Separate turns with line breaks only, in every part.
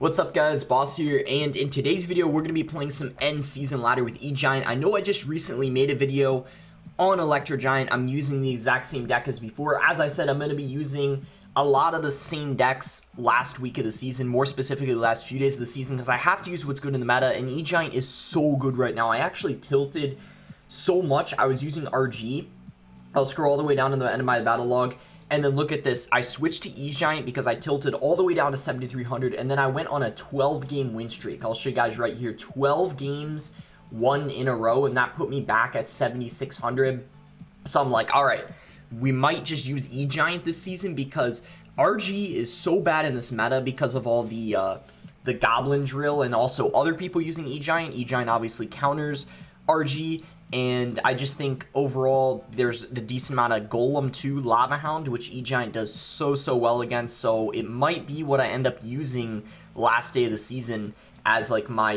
What's up guys, Boss here, and in today's video we're going to be playing some end season ladder with E-Giant. I know I just recently made a video on Electro Giant. I'm using the exact same deck as before. As I said, I'm going to be using a lot of the same decks last week of the season, more specifically the last few days of the season, because I have to use what's good in the meta, and E-Giant is so good right now. I actually tilted so much. I was using RG. I'll scroll all the way down to the end of my battle log. And then look at this, I switched to E-Giant because I tilted all the way down to 7,300, and then I went on a 12-game win streak. I'll show you guys right here, 12 games, won in a row, and that put me back at 7,600. So I'm like, all right, we might just use E-Giant this season because RG is so bad in this meta because of all the Goblin drill and also other people using E-Giant. E-Giant obviously counters RG. And I just think overall there's the decent amount of Golem 2 Lava Hound, which E-Giant does so well against. So it might be what I end up using last day of the season as like my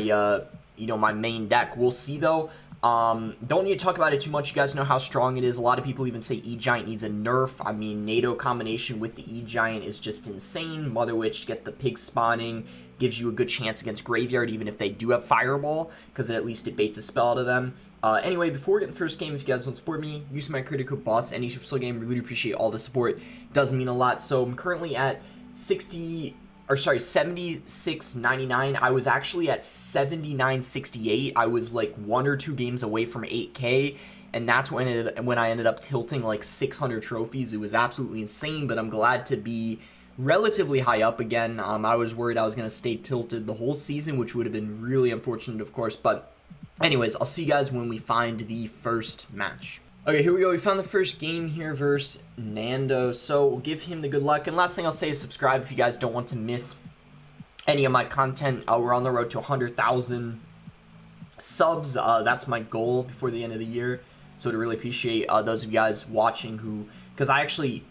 my main deck. We'll see though. Don't need to talk about it too much. You guys know how strong it is. A lot of people even say E-Giant needs a nerf. I mean, NATO combination with the E-Giant is just insane. Mother Witch, get the pig spawning, gives you a good chance against Graveyard, even if they do have Fireball, because at least it baits a spell out of them. Anyway, before we get the first game, if you guys want to support me, use my credit code BOSS, any Super game, really appreciate all the support. Does mean a lot. So I'm currently at 76.99. I was actually at 79.68. I was like 1 or 2 games away from 8K, and that's when I ended up tilting like 600 trophies. It was absolutely insane, but I'm glad to be relatively high up again. I was worried I was going to stay tilted the whole season, which would have been really unfortunate, of course. But anyways, I'll see you guys when we find the first match. Okay, here we go. We found the first game here versus Nando, so we'll give him the good luck. And last thing I'll say is subscribe if you guys don't want to miss any of my content. We're on the road to 100,000 subs. That's my goal before the end of the year. So to really appreciate those of you guys watching who, because I actually,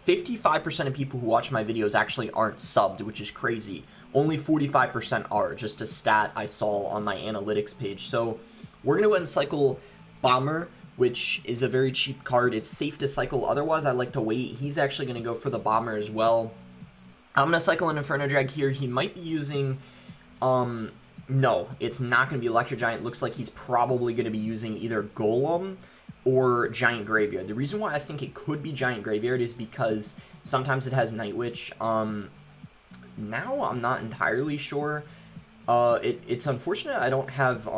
55% of people who watch my videos actually aren't subbed, which is crazy. Only 45% are, just a stat I saw on my analytics page. So we're going to go ahead and cycle Bomber, which is a very cheap card. It's safe to cycle, otherwise I like to wait. He's actually going to go for the Bomber as well. I'm going to cycle an Inferno Drag here. He might be using, no, it's not going to be Electro Giant. Looks like he's probably going to be using either Golem or Giant Graveyard. The reason why I think it could be Giant Graveyard is because sometimes it has Night Witch. Now I'm not entirely sure. It's unfortunate I don't have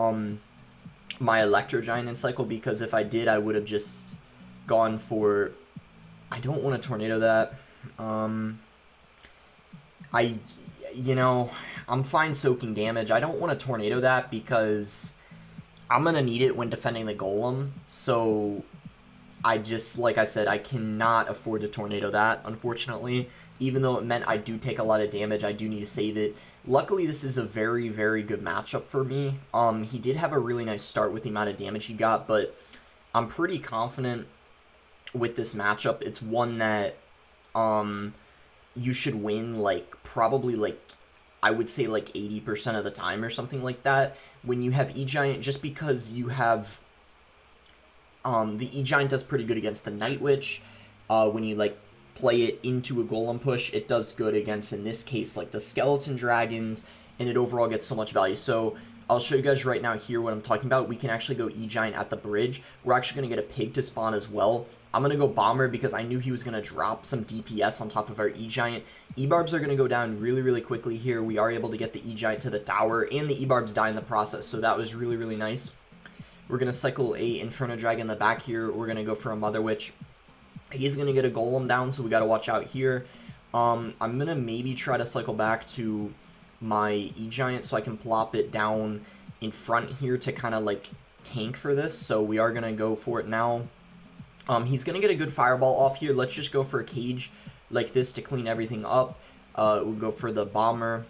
my Electro Giant in cycle, because if I did, I would have just gone for... I don't want to Tornado that. I'm fine soaking damage. I don't want to Tornado that because I'm going to need it when defending the Golem. So I just, like I said, I cannot afford to Tornado that, unfortunately. Even though it meant I do take a lot of damage, I do need to save it. Luckily, this is a very, very good matchup for me. He did have a really nice start with the amount of damage he got, but I'm pretty confident with this matchup. It's one that you should win, like, probably, like, I would say, like, 80% of the time or something like that. When you have E-Giant, just because you have... the E-Giant does pretty good against the Night Witch. When you, like, play it into a Golem push, it does good against, in this case, like the Skeleton Dragons, and it overall gets so much value. So I'll show you guys right now here what I'm talking about. We can actually go E-Giant at the bridge. We're actually going to get a pig to spawn as well. I'm going to go Bomber because I knew he was going to drop some DPS on top of our E-Giant. E-Barbs are going to go down really quickly here. We are able to get the E-Giant to the tower, and the E-Barbs die in the process, so that was really nice. We're going to cycle a Inferno Dragon in the back here. We're going to go for a Mother Witch. He's going to get a Golem down, so we got to watch out here. I'm going to maybe try to cycle back to my E-Giant so I can plop it down in front here to kind of like tank for this. So we are going to go for it now. He's going to get a good Fireball off here. Let's just go for a cage like this to clean everything up. We'll go for the Bomber.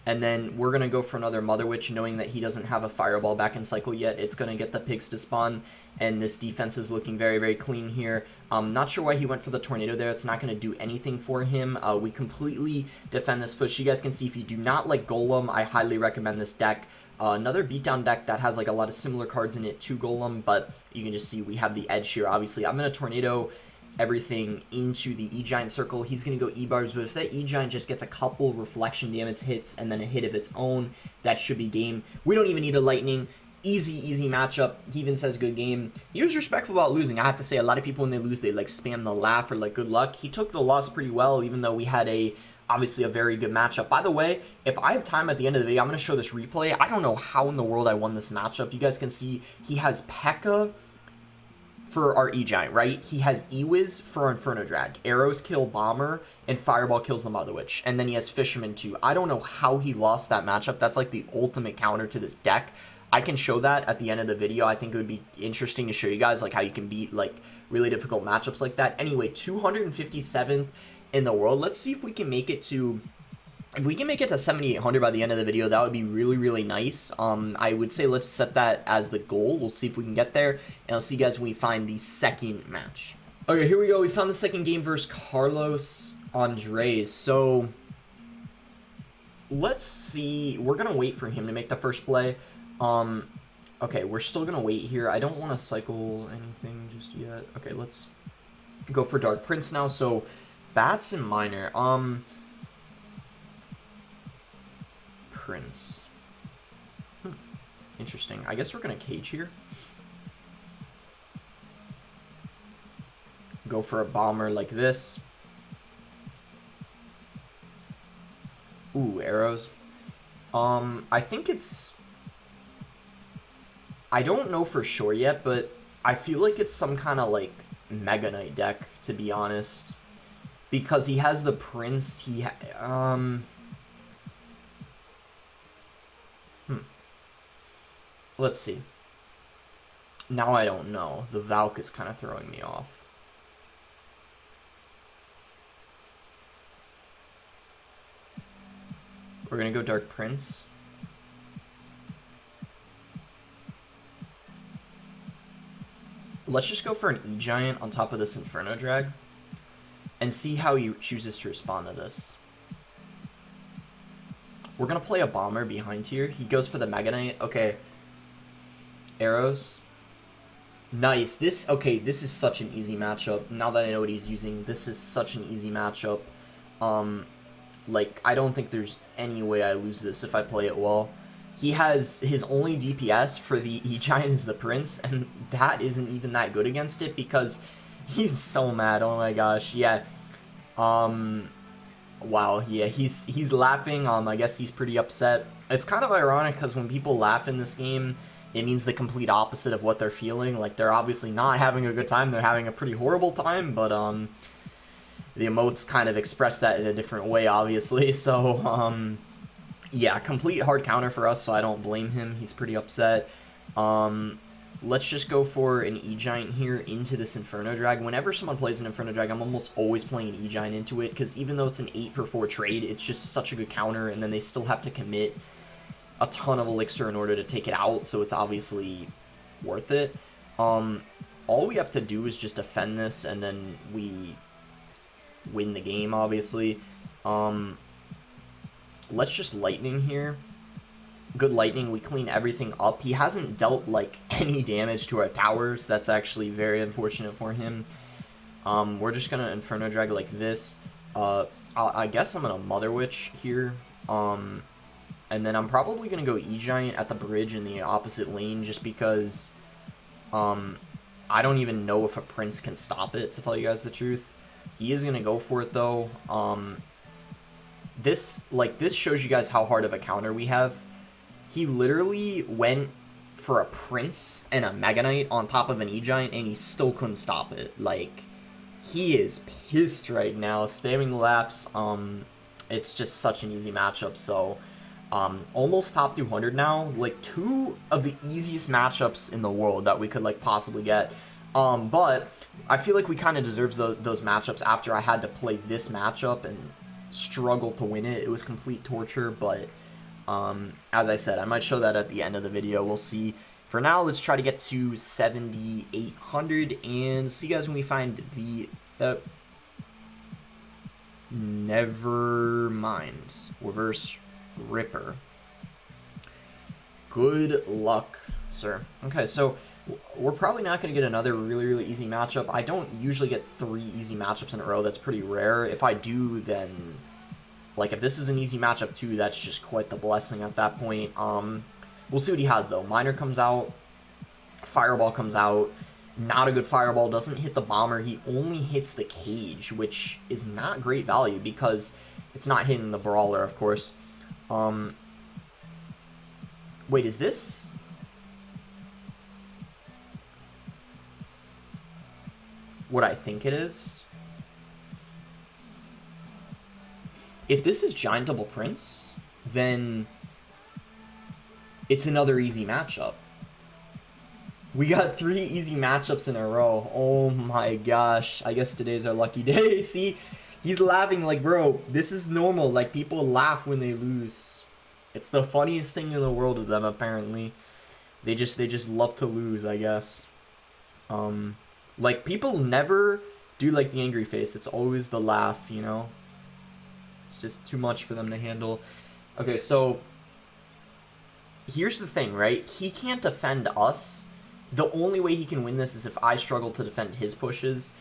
And then we're going to go for another Mother Witch, knowing that he doesn't have a Fireball back in cycle yet. It's going to get the pigs to spawn, and this defense is looking very clean here. Not sure why he went for the Tornado there. It's not going to do anything for him. We completely defend this push. You guys can see if you do not like Golem, I highly recommend this deck. Another beatdown deck that has like a lot of similar cards in it to Golem, but you can just see we have the edge here. Obviously, I'm going to Tornado everything into the E-Giant circle. He's going to go E-Barbs, but if that E-Giant just gets a couple reflection damage hits and then a hit of its own, that should be game. We don't even need a Lightning. Easy matchup. He even says good game. He was respectful about losing. I have to say, a lot of people when they lose, they like spam the laugh or like good luck. He took the loss pretty well, even though we had obviously a very good matchup. By the way, if I have time at the end of the video, I'm going to show this replay. I don't know how in the world I won this matchup. You guys can see he has P.E.K.K.A. for our E-Giant, right? He has E-Wiz for our Inferno Drag. Arrows kill Bomber, and Fireball kills the Mother Witch. And then he has Fisherman too. I don't know how he lost that matchup. That's like the ultimate counter to this deck. I can show that at the end of the video. I think it would be interesting to show you guys like how you can beat like really difficult matchups like that. Anyway, 257th in the world. Let's see if we can make it to... If we can make it to 7,800 by the end of the video, that would be really nice. I would say let's set that as the goal. We'll see if we can get there, and I'll see you guys when we find the second match. Okay, here we go. We found the second game versus Carlos Andres. So, let's see. We're going to wait for him to make the first play. Okay, we're still going to wait here. I don't want to cycle anything just yet. Okay, let's go for Dark Prince now. So, Bats and Miner. Prince. Interesting. I guess we're going to cage here. Go for a bomber like this. Ooh, arrows. I think it's... I don't know for sure yet, but I feel like it's some kind of, like, Mega Knight deck, to be honest. Because he has the Prince, Let's see. Now I don't know. The Valk is kind of throwing me off. We're going to go Dark Prince. Let's just go for an E-Giant on top of this Inferno Drag and see how he chooses to respond to this. We're going to play a Bomber behind here. He goes for the Mega Knight. Okay. Arrows. Nice. This is such an easy matchup. Now that I know what he's using, this is such an easy matchup. Like, I don't think there's any way I lose this if I play it well. He has his only DPS for the E-Giant is the Prince, and that isn't even that good against it because he's so mad. Oh my gosh. Yeah. Wow. Yeah, he's laughing. I guess he's pretty upset. It's kind of ironic because when people laugh in this game, it means the complete opposite of what they're feeling. Like, they're obviously not having a good time. They're having a pretty horrible time, but, the emotes kind of express that in a different way, obviously. So, yeah, complete hard counter for us, so I don't blame him. He's pretty upset. Let's just go for an E-Giant here into this Inferno Drag. Whenever someone plays an Inferno Drag, I'm almost always playing an E-Giant into it, because even though it's an 8-for-4 trade, it's just such a good counter, and then they still have to commit a ton of elixir in order to take it out, so it's obviously worth it. All we have to do is just defend this, and then we win the game, obviously. Let's just Lightning here. Good Lightning, we clean everything up. He hasn't dealt, like, any damage to our towers. That's actually very unfortunate for him. We're just gonna Inferno Drag like this. I guess I'm gonna Mother Witch here. And then I'm probably going to go E-Giant at the bridge in the opposite lane just because I don't even know if a Prince can stop it, to tell you guys the truth. He is going to go for it, though. This shows you guys how hard of a counter we have. He literally went for a Prince and a Mega Knight on top of an E-Giant, and he still couldn't stop it. Like, he is pissed right now, spamming the laughs. It's just such an easy matchup, so... almost top 200 now, like 2 of the easiest matchups in the world that we could like possibly get. But I feel like we kind of deserve those matchups after I had to play this matchup and struggle to win it. It was complete torture, but as I said, I might show that at the end of the video. We'll see. For now, let's try to get to 7,800 and see you guys when we find the... never mind. Reverse Ripper. Good luck, sir. Okay, so We're probably not going to get another really, really easy matchup. I don't usually get 3 easy matchups in a row. That's pretty rare. If I do, then, like, if this is an easy matchup too, that's just quite the blessing at that point. We'll see what he has, though. Miner comes out. Fireball comes out. Not a good fireball. Doesn't hit the bomber. He only hits the cage, which is not great value because it's not hitting the brawler, of course. Wait, is this... what I think it is? If this is Giant Double Prince, then it's another easy matchup. We got 3 easy matchups in a row. Oh my gosh. I guess today's our lucky day. See, he's laughing like, bro, this is normal. Like, people laugh when they lose. It's the funniest thing in the world to them, apparently. They just love to lose, I guess. Like, people never do, like, the angry face. It's always the laugh, you know? It's just too much for them to handle. Okay, so here's the thing, right? He can't defend us. The only way he can win this is if I struggle to defend his pushes.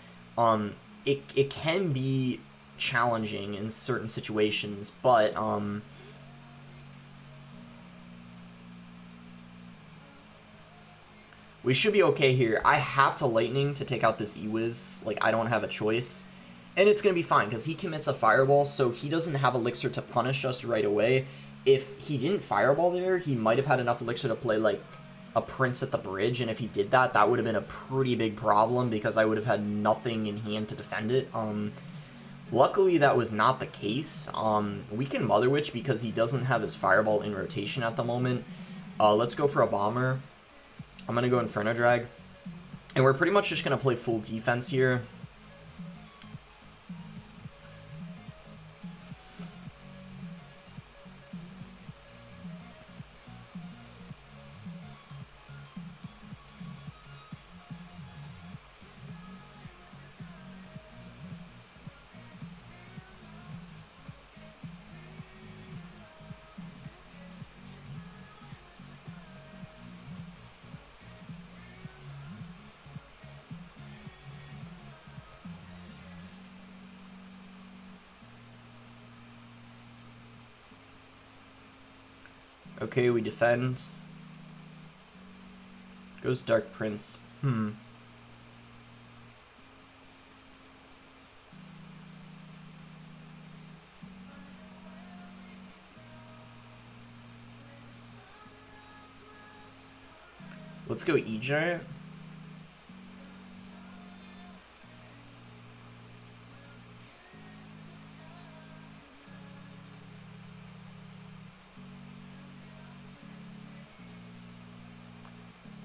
It can be challenging in certain situations, but, we should be okay here. I have to Lightning to take out this E-Wiz. Like, I don't have a choice. And it's going to be fine, because he commits a Fireball, so he doesn't have Elixir to punish us right away. If he didn't Fireball there, he might have had enough Elixir to play, like, a Prince at the bridge, and if he did that, that would have been a pretty big problem, because I would have had nothing in hand to defend it. Luckily, that was not the case. We can Mother Witch, because he doesn't have his Fireball in rotation at the moment. Let's go for a Bomber. I'm going to go Inferno Drag. And we're pretty much just going to play full defense here. Okay, we defend. Goes Dark Prince. Let's go E-Giant.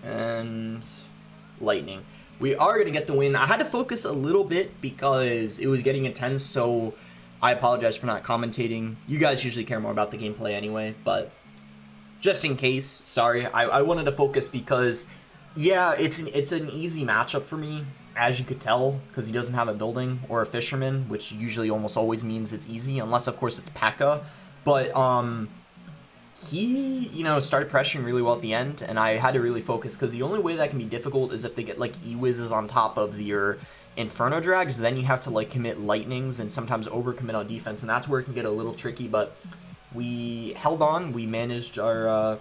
And Lightning. We are going to get the win. I had to focus a little bit because it was getting intense, so I apologize for not commentating. You guys usually care more about the gameplay anyway, but just in case, sorry. I wanted to focus because, yeah, it's an easy matchup for me, as you could tell, because he doesn't have a building or a fisherman, which usually almost always means it's easy, unless, of course, it's P.E.K.K.A. But, he, you know, started pressuring really well at the end, and I had to really focus, because the only way that can be difficult is if they get, like, E-Wizzes on top of your Inferno Drags, then you have to, like, commit Lightnings and sometimes overcommit on defense, and that's where it can get a little tricky, but we held on, we managed our,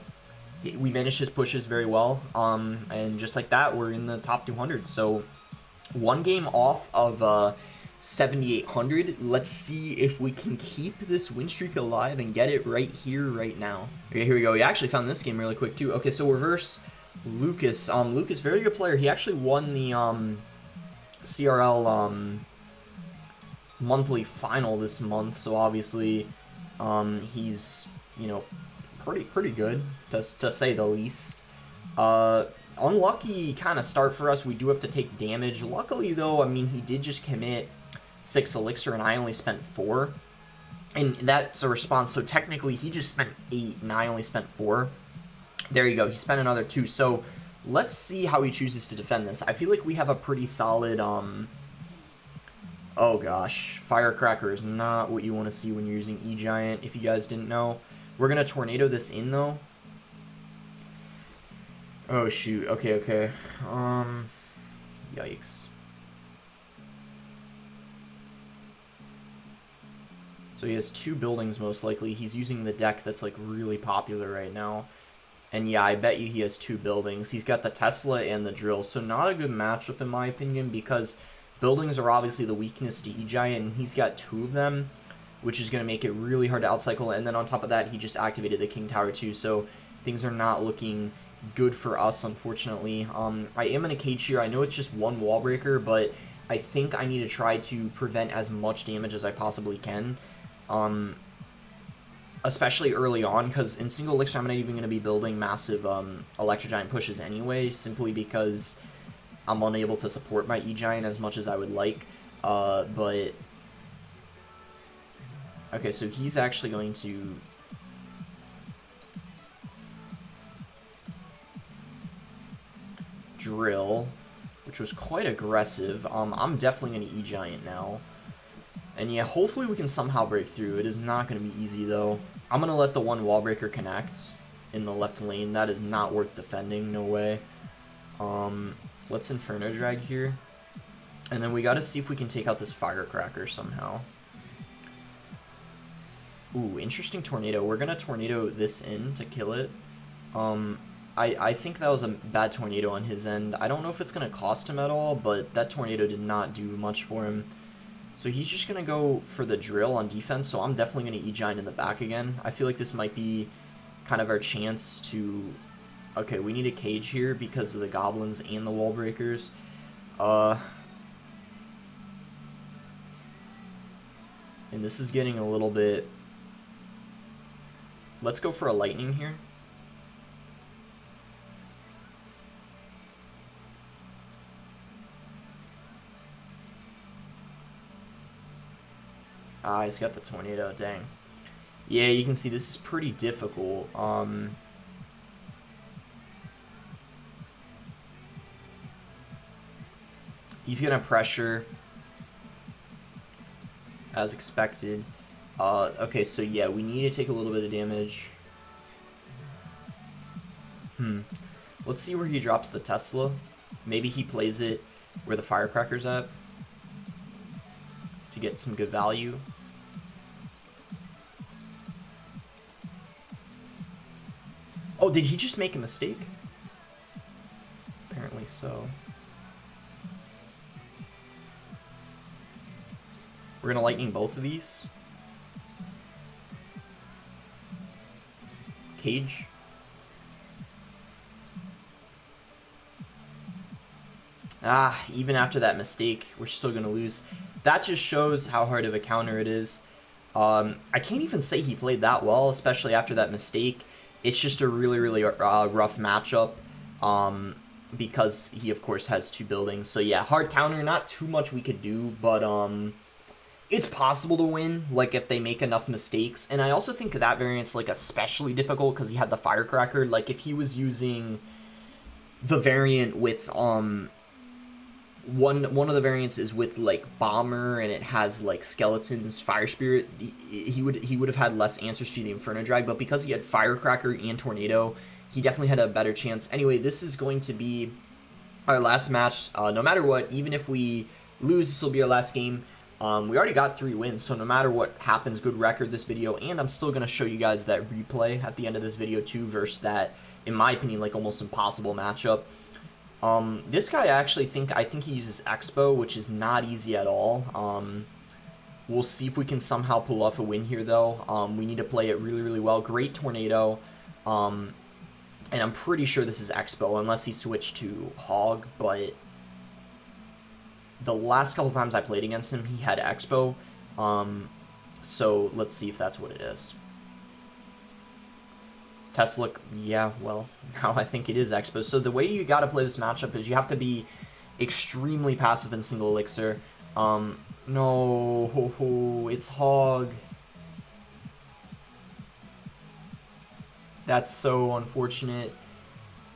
we managed his pushes very well, and just like that, we're in the top 200, so one game off of, 7,800. Let's see if we can keep this win streak alive and get it right here, right now. Okay, here we go. We actually found this game really quick, too. Okay, so reverse Lucas. Lucas, very good player. He actually won the, CRL, monthly final this month, so obviously, he's, you know, pretty good, to say the least. Unlucky kind of start for us. We do have to take damage. Luckily, though, I mean, he did just commit 6 Elixir, and I only spent 4. And that's a response, so technically he just spent 8, and I only spent 4. There you go, he spent another 2. So let's see how he chooses to defend this. I feel like we have a pretty solid, oh gosh, Firecracker is not what you want to see when you're using E-Giant, if you guys didn't know. We're going to Tornado this in, though. Oh, shoot. Okay, okay. Yikes. So he has 2 buildings, most likely. He's using the deck that's, like, really popular right now. And yeah, I bet you he has 2 buildings. He's got the Tesla and the drill. So not a good matchup, in my opinion, because buildings are obviously the weakness to E-Giant, and he's got 2 of them, which is going to make it really hard to outcycle. And then on top of that, he just activated the King Tower too, so things are not looking good for us, unfortunately. I am in a cage here. I know it's just 1 wall breaker, but I think I need to try to prevent as much damage as I possibly can. Especially early on, because in single elixir I'm not even going to be building massive Electro Giant pushes anyway, simply because I'm unable to support my E-Giant as much as I would like. But okay, so he's actually going to drill, which was quite aggressive. I'm definitely going to E-Giant now. And yeah, hopefully we can somehow break through. It is not going to be easy, though. I'm going to let the 1 wall breaker connect in the left lane. That is not worth defending. No way. Let's Inferno Drag here. And then we got to see if we can take out this Firecracker somehow. Ooh, interesting Tornado. We're going to Tornado this in to kill it. I think that was a bad Tornado on his end. I don't know if it's going to cost him at all, but that Tornado did not do much for him. So he's just going to go for the drill on defense, so I'm definitely going to E-Giant in the back again. I feel like this might be kind of our chance to... Okay, we need a cage here because of the goblins and the wall breakers. And this is getting a little bit... Let's go for a lightning here. Ah, he's got the Tornado, dang. Yeah, you can see this is pretty difficult. He's gonna pressure, as expected. Okay, so yeah, we need to take a little bit of damage. Let's see where he drops the Tesla. Maybe he plays it where the Firecracker's at to get some good value. Oh, did he just make a mistake? Apparently so. We're gonna lightning both of these. Cage. Ah, even after that mistake, we're still gonna lose. That just shows how hard of a counter it is. I can't even say he played that well, especially after that mistake. It's just a really, really rough matchup, because he, of course, has 2 buildings. So, yeah, hard counter, not too much we could do, but it's possible to win, like, if they make enough mistakes. And I also think that variant's, like, especially difficult because he had the Firecracker. Like, if he was using the variant with, one of the variants is with, like, Bomber, and it has, like, Skeletons, Fire Spirit, he would have had less answers to the Inferno Drag, but because he had Firecracker and Tornado, he definitely had a better chance. Anyway, this is going to be our last match. No matter what, even if we lose, this will be our last game. We already got 3 wins, so no matter what happens, good record this video, and I'm still going to show you guys that replay at the end of this video too, versus that, in my opinion, like, almost impossible matchup. This guy I think he uses Expo, which is not easy at all. We'll see if we can somehow pull off a win here, though. We need to play it really, really well. Great Tornado. And I'm pretty sure this is Expo, unless he switched to Hog, but the last couple times I played against him, he had Expo. So let's see if that's what it is. Tesla, yeah, well, now I think it is Expo. So the way you gotta play this matchup is you have to be extremely passive in single elixir. No, it's Hog. That's so unfortunate.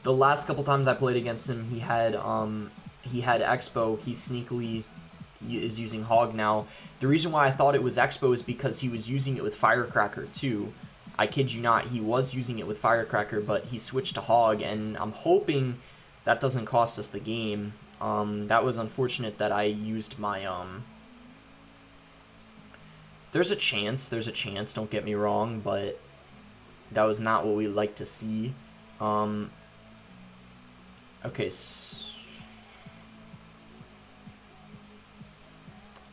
The last couple times I played against him, he had Expo. He sneakily is using Hog now. The reason why I thought it was Expo is because he was using it with Firecracker too. I kid you not, he was using it with Firecracker, but he switched to Hog, and I'm hoping that doesn't cost us the game. That was unfortunate that I used my, there's a chance, don't get me wrong, but that was not what we like to see. Okay,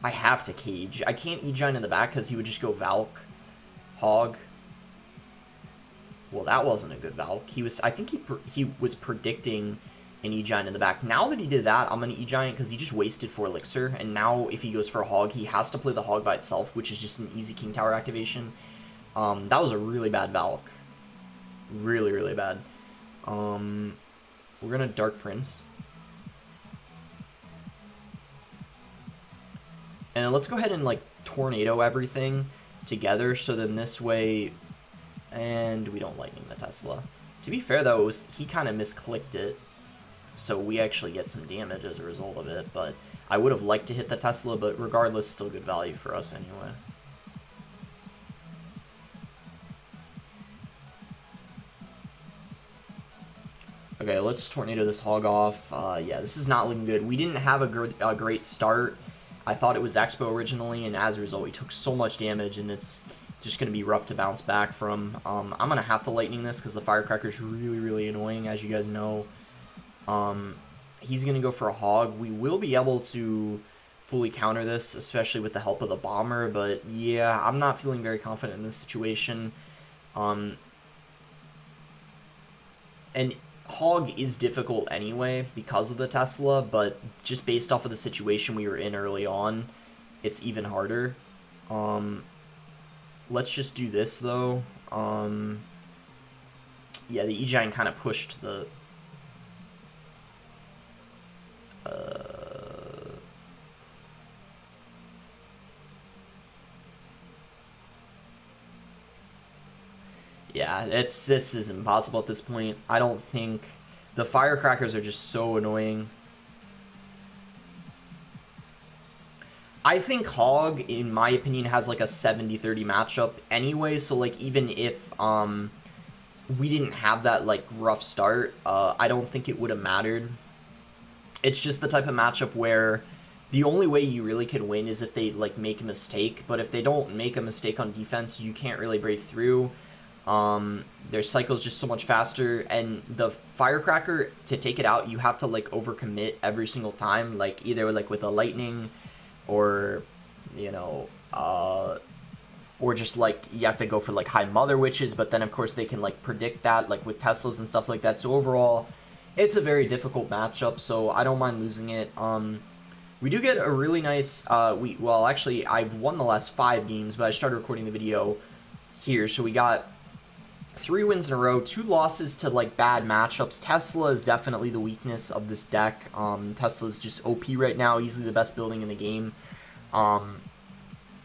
I have to cage. I can't E-Giant in the back because he would just go Valk, Hog. Well, that wasn't a good Valk. I think he was predicting an E-Giant in the back. Now that he did that, I'm going to E-Giant because he just wasted 4 Elixir. And now if he goes for a Hog, he has to play the Hog by itself, which is just an easy King Tower activation. That was a really bad Valk. Really, really bad. We're going to Dark Prince. And let's go ahead and, like, tornado everything together, so then this way... And we don't Lightning the Tesla. To be fair, though, he kind of misclicked it, so we actually get some damage as a result of it, but I would have liked to hit the Tesla, but regardless, still good value for us anyway. Okay, let's tornado this Hog off. Yeah, this is not looking good. We didn't have a great start. I thought it was Expo originally, and as a result, we took so much damage, and it's just going to be rough to bounce back from. I'm going to have to Lightning this because the Firecracker is really, really annoying, as you guys know. He's going to go for a Hog. We will be able to fully counter this, especially with the help of the Bomber, but yeah, I'm not feeling very confident in this situation. And Hog is difficult anyway because of the Tesla, but just based off of the situation we were in early on, it's even harder. Let's just do this, though. Yeah, the E-Giant kind of pushed the... Yeah, this is impossible at this point. I don't think... The Firecrackers are just so annoying. I think Hog, in my opinion, has like a 70-30 matchup anyway, so like even if we didn't have that like rough start, I don't think it would have mattered. It's just the type of matchup where the only way you really could win is if they like make a mistake, but if they don't make a mistake on defense, you can't really break through. Their cycle's just so much faster, and the Firecracker, to take it out, you have to like overcommit every single time, like either like with a Lightning, or, you know, or just like you have to go for like high Mother Witches, but then of course they can like predict that like with Teslas and stuff like that. So overall, it's a very difficult matchup, so I don't mind losing it. We do get a really nice, well actually I've won the last 5 games, but I started recording the video here, so we got 3 wins in a row, 2 losses to like bad matchups. Tesla is definitely the weakness of this deck. Tesla is just OP right now, easily the best building in the game.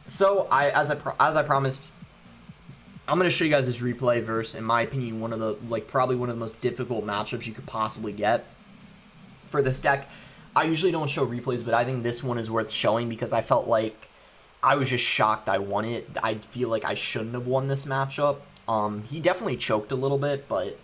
So as I promised, I'm going to show you guys this replay versus, in my opinion, one of the probably one of the most difficult matchups you could possibly get for this deck. I usually don't show replays, but I think this one is worth showing because I felt like I was just shocked I won it. I feel like I shouldn't have won this matchup. He definitely choked a little bit, but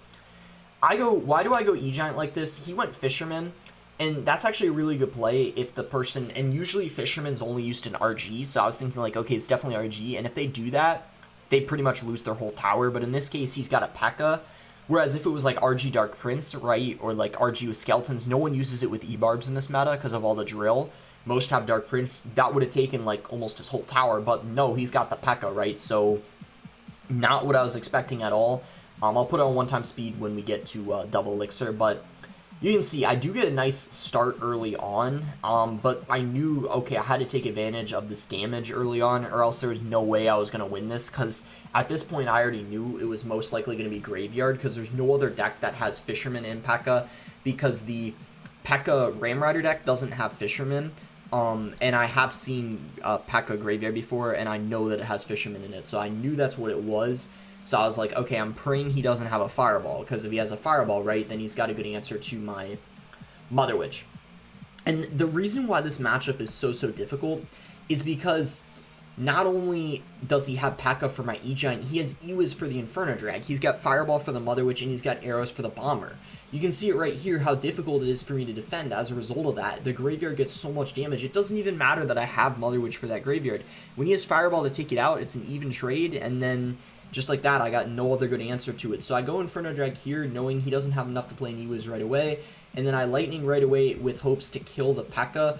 why do I go E-Giant like this? He went Fisherman, and that's actually a really good play if the person, and usually Fisherman's only used in RG, so I was thinking like, okay, it's definitely RG, and if they do that, they pretty much lose their whole tower, but in this case, he's got a P.E.K.K.A, whereas if it was like RG Dark Prince, right, or like RG with Skeletons, no one uses it with E-Barbs in this meta because of all the drill. Most have Dark Prince. That would have taken like almost his whole tower, but no, he's got the P.E.K.K.A, right, so... Not what I was expecting at all. I'll put it on 1-time speed when we get to double elixir, but you can see I do get a nice start early on, but I knew, okay, I had to take advantage of this damage early on, or else there was no way I was going to win this, because at this point I already knew it was most likely going to be Graveyard, because there's no other deck that has Fisherman and P.E.K.K.A, because the P.E.K.K.A Ram Rider deck doesn't have Fisherman. And I have seen P.E.K.K.A Graveyard before, and I know that it has Fisherman in it, so I knew that's what it was. So I was like, okay, I'm praying he doesn't have a Fireball, because if he has a Fireball, right, then he's got a good answer to my Mother Witch. And the reason why this matchup is so difficult is because not only does he have P.E.K.K.A for my E-Giant, he has Ewiz for the Inferno Drag. He's got Fireball for the Mother Witch, and he's got Arrows for the Bomber. You can see it right here how difficult it is for me to defend as a result of that. The graveyard gets so much damage. It doesn't even matter that I have Mother Witch for that graveyard. When he has Fireball to take it out, it's an even trade, and then just like that, I got no other good answer to it. So I go Inferno Drag here, knowing he doesn't have enough to play an Ewiz right away, and then I Lightning right away with hopes to kill the P.E.K.K.A.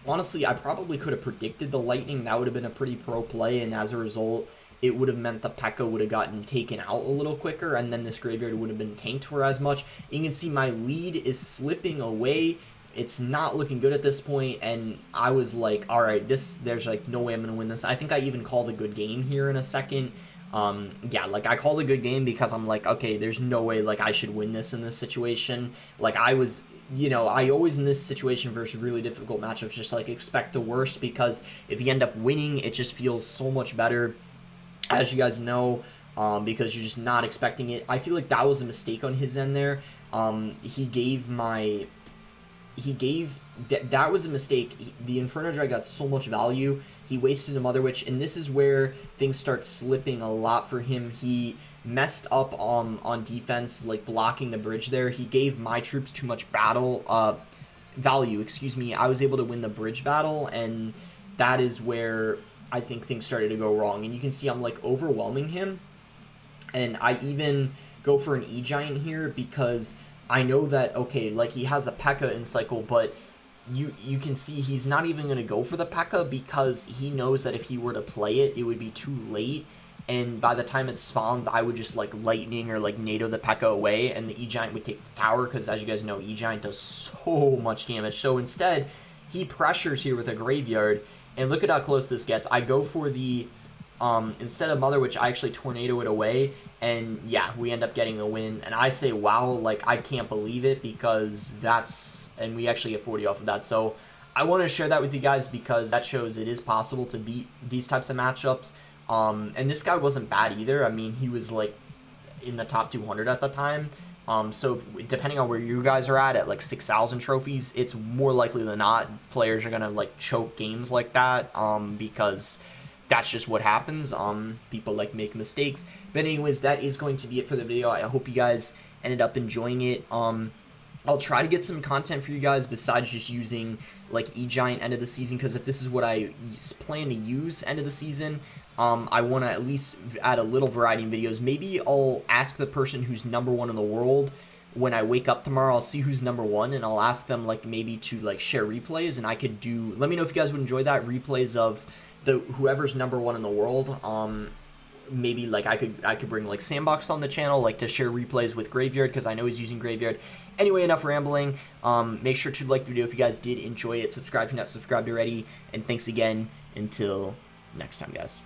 Honestly, I probably could have predicted the Lightning. That would have been a pretty pro play, and as a result, it would have meant the P.E.K.K.A would have gotten taken out a little quicker, and then this graveyard would have been tanked for as much. You can see my lead is slipping away. It's not looking good at this point, and I was like, all right, there's like no way I'm going to win this. I think I even called a good game here in a second. Yeah, like I called a good game because I'm like, okay, there's no way like I should win this in this situation. Like I was, you know, I always in this situation versus really difficult matchups just like expect the worst, because if you end up winning, it just feels so much better, as you guys know, because you're just not expecting it. I feel like that was a mistake on his end there. That was a mistake. The Inferno Drag got so much value. He wasted a Mother Witch, and this is where things start slipping a lot for him. He messed up on defense, like blocking the bridge there. He gave my troops too much value. Excuse me. I was able to win the bridge battle, and that is where I think things started to go wrong. And you can see I'm like overwhelming him, and I even go for an E-Giant here because I know that, okay, like he has a P.E.K.K.A in cycle, but you can see he's not even going to go for the P.E.K.K.A because he knows that if he were to play it, it would be too late. And by the time it spawns, I would just like Lightning or like NATO the P.E.K.K.A away, and the E-Giant would take the tower, because as you guys know, E-Giant does so much damage. So instead, he pressures here with a graveyard, and look at how close this gets. I go for the, instead of Mother Witch, I actually Tornado it away, and yeah, we end up getting the win. And I say, wow, like I can't believe it, because and we actually get 40 off of that. So I want to share that with you guys because that shows it is possible to beat these types of matchups. And this guy wasn't bad either. I mean, he was like in the top 200 at the time. So depending on where you guys are at like 6,000 trophies, it's more likely than not players are gonna like choke games like that, because that's just what happens. People like make mistakes. But anyways, that is going to be it for the video. I hope you guys ended up enjoying it. I'll try to get some content for you guys besides just using like E-Giant end of the season, because if this is what I plan to use end of the season, I want to at least add a little variety in videos. Maybe I'll ask the person who's #1 in the world when I wake up tomorrow. I'll see who's #1, and I'll ask them like maybe to like share replays, and I could do, let me know if you guys would enjoy that, replays of whoever's #1 in the world. Maybe like I could bring like Sandbox on the channel, like to share replays with Graveyard, because I know he's using Graveyard. Anyway, enough rambling. Make sure to like the video if you guys did enjoy it. Subscribe if you're not subscribed already, and thanks again. Until next time, guys.